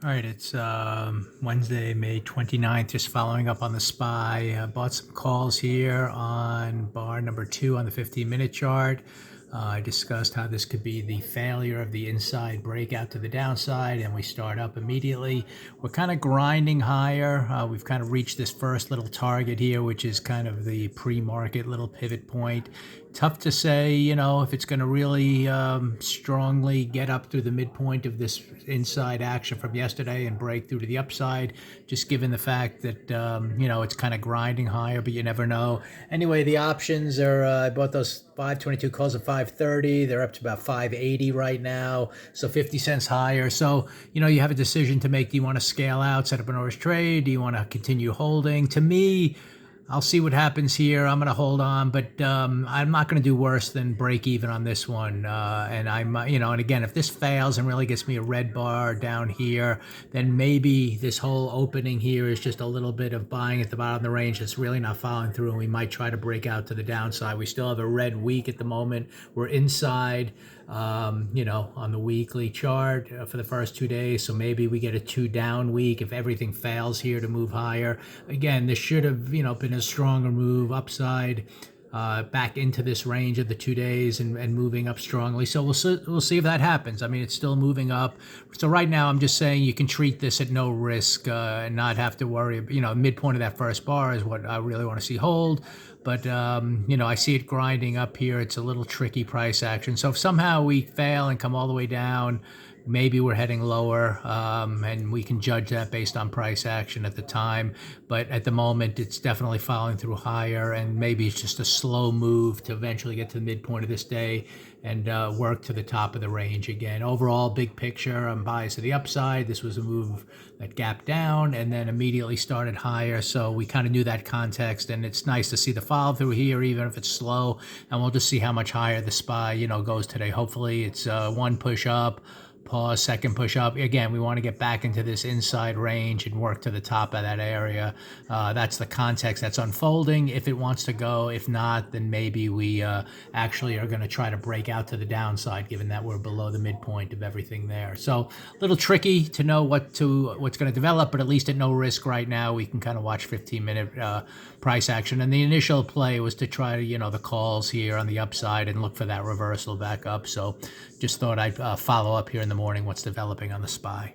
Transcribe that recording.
All right, it's Wednesday, May 29th, just following up on the SPY. Bought some calls here on bar number 2 on the 15-minute chart. I discussed how this could be the failure of the inside breakout to the downside, and we start up immediately. We're kind of grinding higher. We've kind of reached this first little target here, which is kind of the pre-market little pivot point. Tough to say, if it's going to really strongly get up through the midpoint of this inside action from yesterday and break through to the upside, just given the fact that, it's kind of grinding higher, but you never know. Anyway, the options are, I bought those 522 calls at 530. They're up to about 580 right now, so 50 cents higher. So, you have a decision to make. Do you want to scale out, set up an orders trade? Do you want to continue holding? To me, I'll see what happens here. I'm going to hold on, but I'm not going to do worse than break even on this one. And and again, if this fails and really gets me a red bar down here, then maybe this whole opening here is just a little bit of buying at the bottom of the range that's really not following through, and we might try to break out to the downside. We still have a red week at the moment. We're inside, on the weekly chart for the first 2 days. So maybe we get a 2 down week if everything fails here to move higher. Again, this should have, been a stronger move upside back into this range of the 2 days and moving up strongly. So we'll see if that happens. I mean, it's still moving up. So right now, I'm just saying you can treat this at no risk and not have to worry. Midpoint of that first bar is what I really want to see hold. But, I see it grinding up here. It's a little tricky price action. So if somehow we fail and come all the way down, maybe we're heading lower, and we can judge that based on price action at the time. But at the moment, it's definitely following through higher, and maybe it's just a slow move to eventually get to the midpoint of this day and work to the top of the range again. Overall, big picture, I'm biased to the upside. This was a move that gapped down and then immediately started higher. So we kind of knew that context, and it's nice to see the follow through here, even if it's slow. And we'll just see how much higher the SPY, goes today. Hopefully it's one push up, pause, second push up. Again, we want to get back into this inside range and work to the top of that area. That's the context that's unfolding. If it wants to go, if not, then maybe we actually are going to try to break out to the downside, given that we're below the midpoint of everything there. So a little tricky to know what's going to develop, but at least at no risk right now, we can kind of watch 15-minute price action. And the initial play was to try to, the calls here on the upside and look for that reversal back up. So just thought I'd follow up here in the morning what's developing on the SPY.